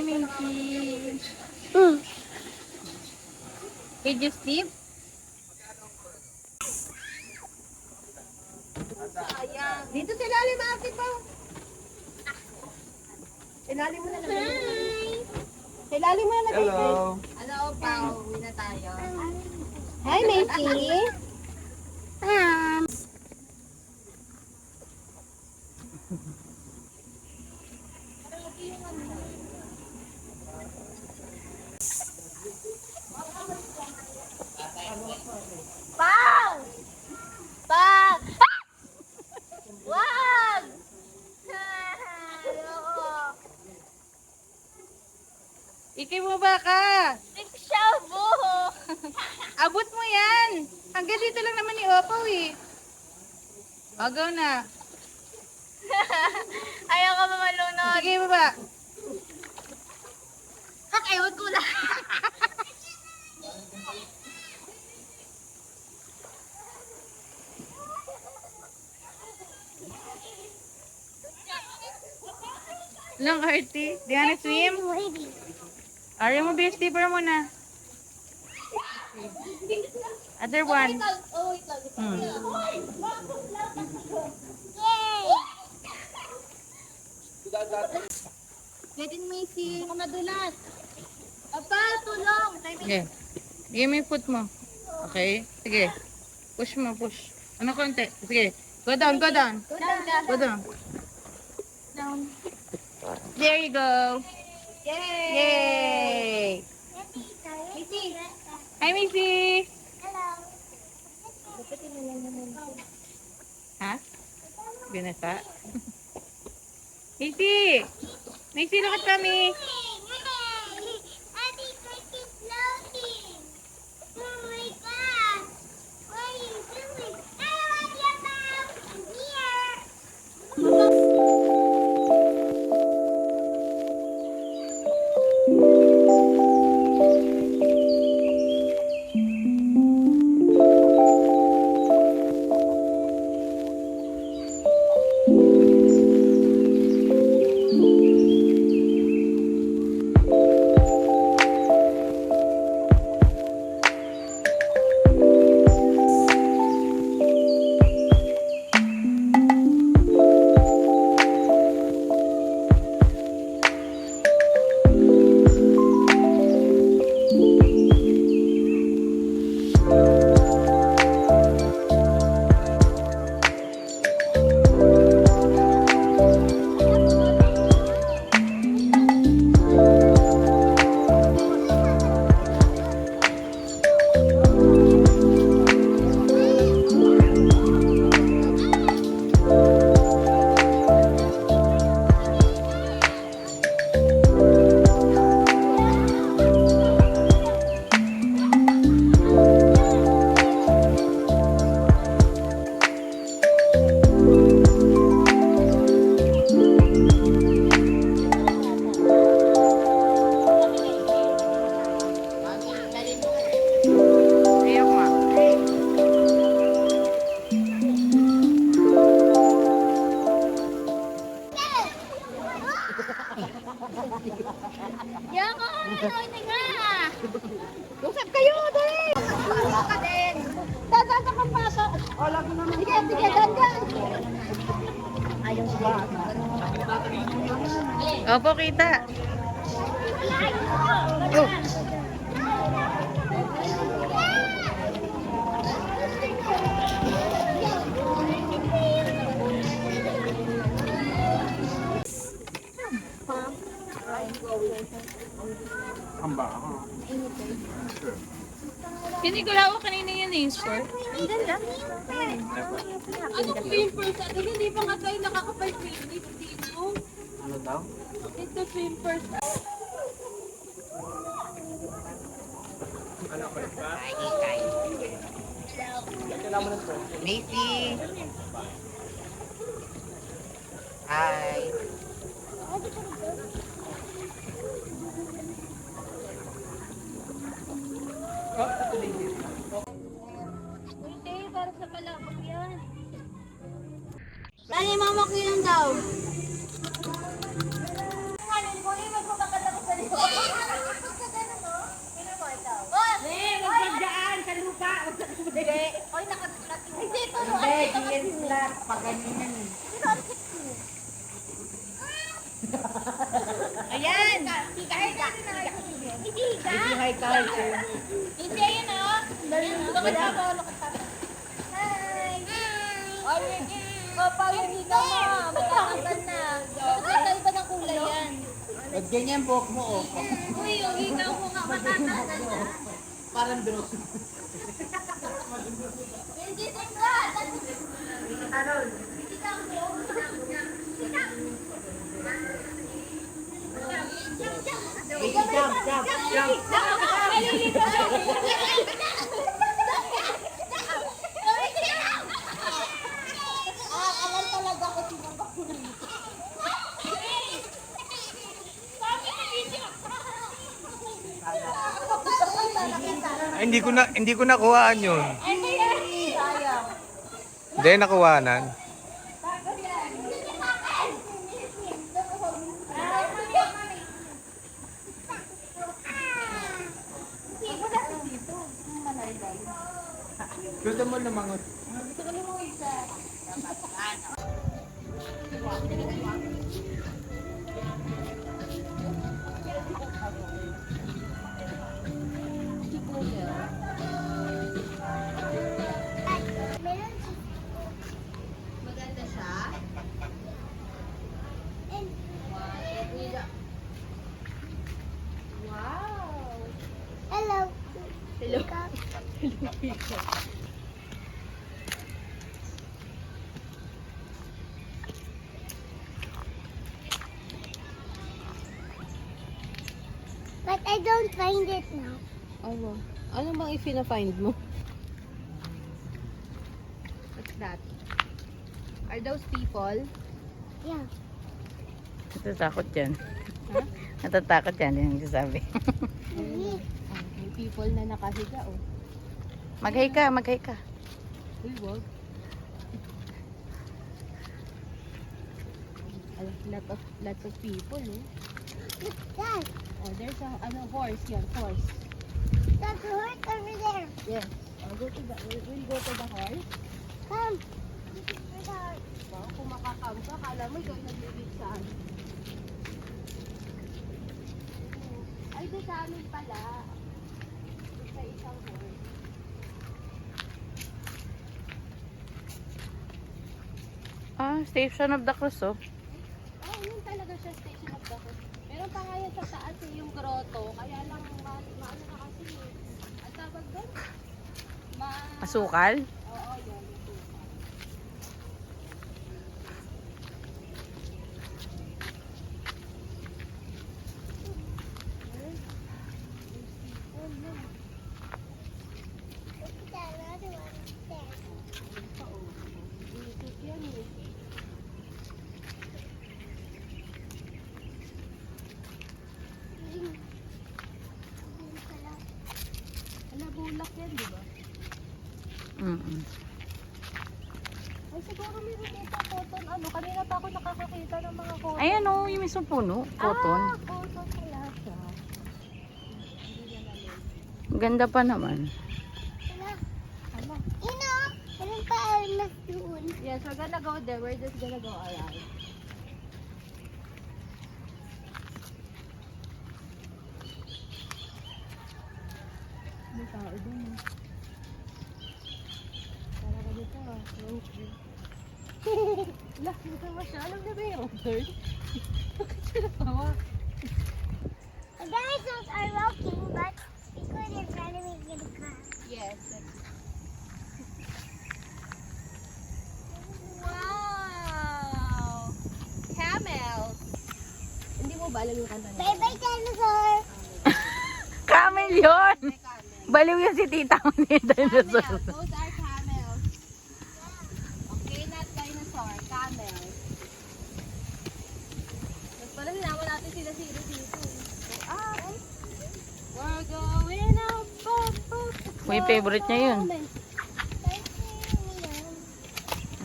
Minky. Did you sleep? Dito sa ilalim, ate pa. Ilalim mo na lang. Sa ilalim mo na lang. Hello. Hello, pa. Uwi na tayo. Hi, Macy. Pang! Pang! Wag! Iki mo ba ka? Shabu! Abot mo yan. Hanggang dito lang naman ni Opaw eh. Agaw na. Ayaw ka ba malunod? Sige mo ba? Kakaiwag ko lang. Lang, Artie. Do you wanna swim? Ari mo, bestie, para muna. Other one. Oh, wait lang. Gatin Macy, ako madulas. Apa, tulong. Sige. Give me foot mo. Okay? Sige. Push mo, push. Ano konti? Sige. Go down, go down. Go down. Down. There you go. Yay! Yay! Macy. Hi, Missy! Hello. Ha? Binasa? Missy! Missy, look at mommy! Ayaw nga. Yan ko, ano nga? Usap kayo, dali! Ano ka din? Dadan ka pang pasok. Sige, sige, dadan. Opo, kita. Oh. Hindi ko lawa kanina yun eh, sir. Anong pimpers? Hindi pa nga tayo nakakapag-clinic dito. Ano daw? Ito pimpers. Macy. Hi. Hindi, para sa palabok yan. Dali, mama ko yan daw. Hindi. Oy, nakatulating. Hindi, ito. Hindi, flat. Pag ganyan yan. Ayan. Higa. Hindi, hi, Carl. Hindi, yun o. Lukot ako. Hi. Oy, kapag hindi ka ma, magkakagal na. Magkakagal ba ng kulay yan? Pag ganyan buhok mo, oh. Uy, yung hikaw mo nga matatagal na. Parang drone. Hindi, tingka. Jump. Alam talaga ko sinabak ko rin. Ay, hindi ko nakuhaan yun. Hindi nakuhanan. Gusto mo lumangot. Maganda siya. Wow. Hello. Hello. But I don't find it now. Ano bang i-find mo? What's that? Are those people? Yeah. Natatakot yan. Natatakot yan, yung sabi. Mhm. May people na nakahiga, oh. Mag-hi ka. Uy, wag. Lots of people, oh. What's that? Oh, there's a horse yan, horse. That's a horse over there. Yes. We'll go to the horse. Come. This is for the horse. Wow, kung makakam ka, kala mo ikaw naglibig saan. Ay, doon sa amin pala. Doon sa isang horse. Station of the Cross, oh. Ah, yun talaga siya, Station of the Horse. Meron pa nga yan sa taas yung grotto, kaya lang maano na kasi eh. Ang tawag doon? Masukal? Oo, yun. Yung tupa. Look at that another one there. Iisip yan eh. Ala, bulak yan, di ba? Mm-mm. Ay, siguro may nakita cotton. Ano, kanina pa ako nakakakita ng mga cotton. Ayan, oh, yung mismong puno. Cotton. Ah, cotton pala siya. Hindi na namin. Ganda pa naman. Hala. Ano? You know, meron pa almas doon. Yes, we're gonna go there. We're just gonna go around. May tao dun eh. Para ka dito ah. Road trip. Lah, dito mo siya. Alam na ba yung road? Bakit siya natawa? The dinosaurs are walking, but we couldn't run away with the car. Yes. Wow! Camels! Hindi mo ba alam yung kanta nila? Bye-bye, dinosaur. Camel yun! Baliw yun si tita mo ni Camels. dinosaur. Those are camels. Okay, not dinosaur. Camels. Mas pala sinama natin sila dito. Ah! We're going up, up, up. May favorite niya yun. Thank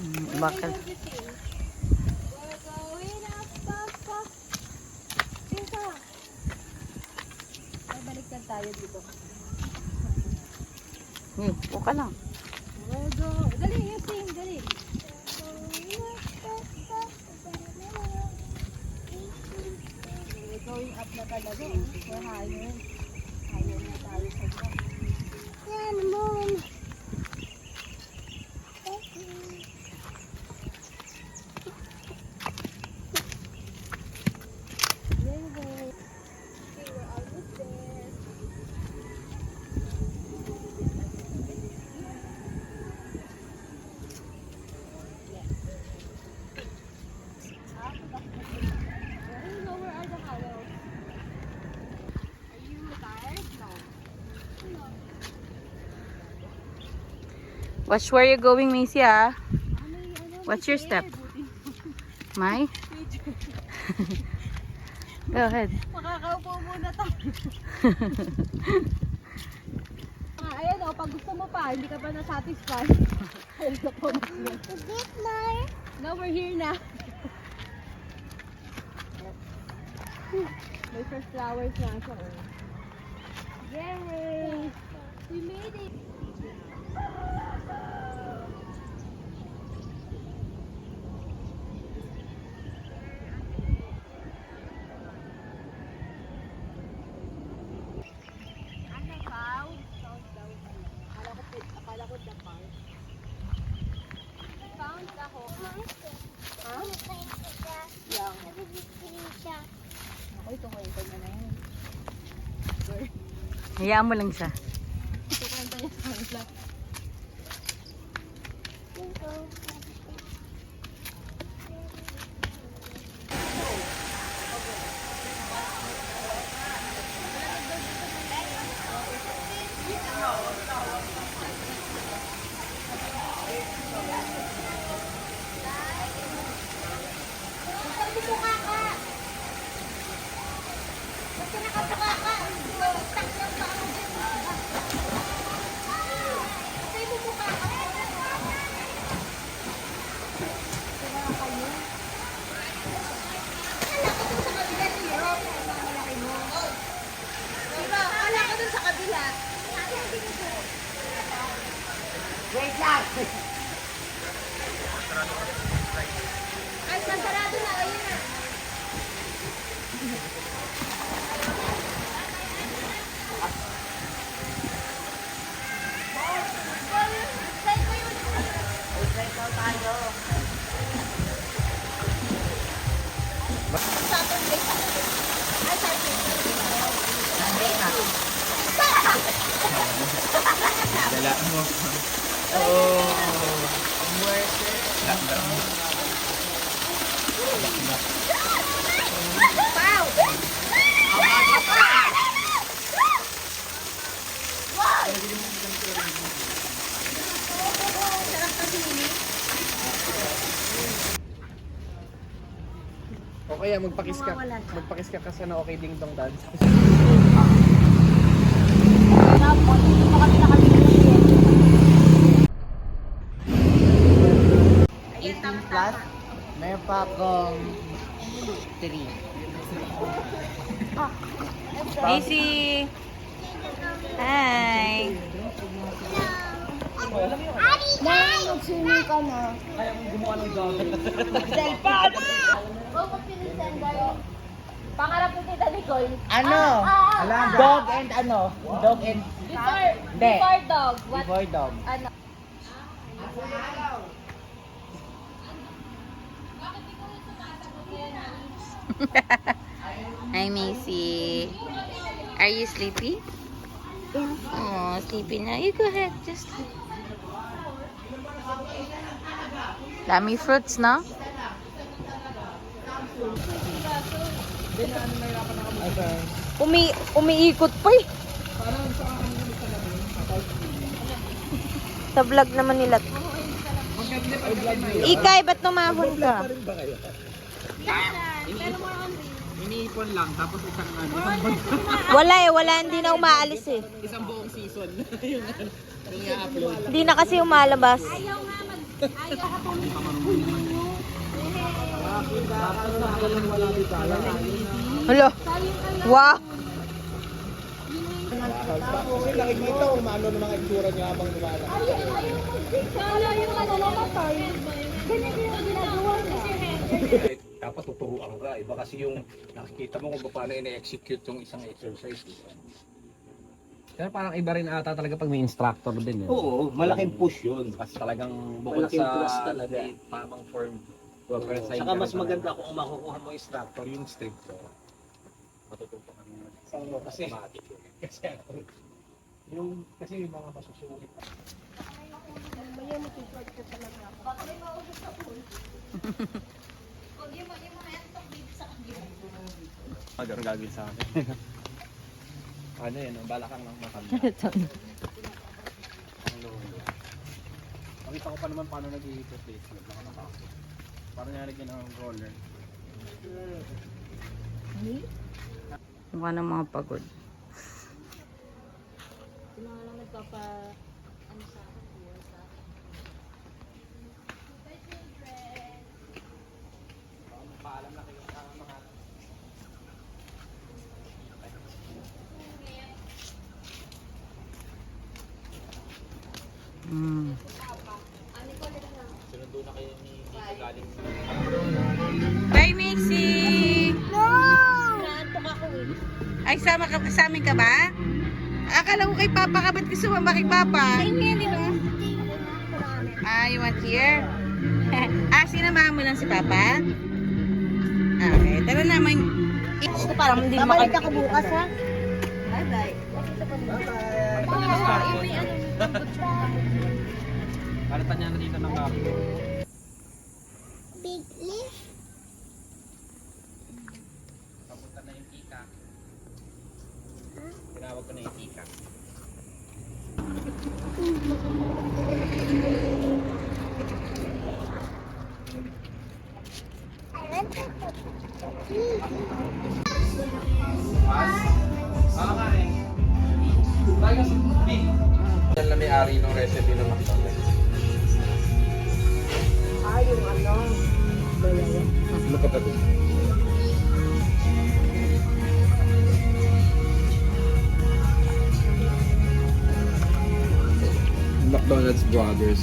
you. Bakal. We're going up, up, up. Dito. Ay, baliktad tayo dito. Buka lang. Dali, yung sing, dali. Going up na talaga. So, higher. Higher na tayo sa top. Yan, moon. Where are the hollows? Are you tired? No. Watch where you're going, Macy, ah. What's your step? May? Go ahead. Makakaupo muna tayo. Ayan o, pag gusto mo pa, hindi ka pa na-satisfy. Ayun na po. Is this more? Now we're here na. May first flowers na siya. Oh. Yay! We made it! Ano ba? Sound daw. Akala ko the park. Found ako. Huh? Yang. Siya. Ako ito kwento niya na yun. Hayaan mo lang siya. Ito kwento niya sa kanila. Ay, sasarado na. Ayun na. Dala mo. Oh. O kaya magpakis ka kasi na okay ding dong dance. 18 plus, may pa akong 3. Macy! Hi! Mag-swimming ka na. Kaya kung gumawa ng jogging. Pangarap ni Tita Nicole. Ano? Dog and ano? Dog and... Before dog. What? Before dog. Ano? Hi, Macy. Are you sleepy? Yeah. Oh, sleepy na. You go ahead. Just sleep. Dami fruits, no? Umiikot pa eh. Sa vlog naman nila. Ikay, ba't numahon ka? Iniipon lang, tapos isang ano, Wala eh, wala. Hindi na umaalis eh. isang buong season. yung i-upload. Hindi na kasi umalabas. Hello. Wow. Okay, nakikita kung ano ng mga itsura niya habang lumalaki. Kala yung ano namatay. Ganyan yung ginagawa niya. Dapat tuturuan ka. Iba kasi yung nakikita mo kung paano ina-execute yung isang exercise. Pero parang iba rin ata talaga pag may instructor din. Oo, malaking push yun. Kasi talagang bukod Malaking sa plus talaga. may tamang form. Saka mas maganda kung makukuha mo instructor yung straight ko. Matututo ka naman. Oo, kasi kasi yung mga masusulit. Ang gagawin sa akin. Ano yun, ang balakang ng matanda. Nakita ko pa naman paano nag-iikot eh. Paano niya naging ng roller. Mukha ng mga pagod. Sino nga lang nagpapa... Ano sa akin? Mm. Sinundo na kayo ni Nico galing sa... Bye, Mixie! Naantok ako eh. Ay, sa amin ka ba? Akala ko kay Papa ka, ba't gusto mo ba kay Papa? Hindi, di ba? Ah, you want here? Sinamahan mo lang si Papa? Okay, tara naman. Ito parang hindi Babalik ako bukas ha. Bye-bye. Kalatan niya na dito ng kapo. Big leaf. Papunta na yung tika. Tinawag ko na yung tika. I want to Yan na may-ari ng recipe ng McDonald's. yung ano. Look at that. McDonald's Brothers.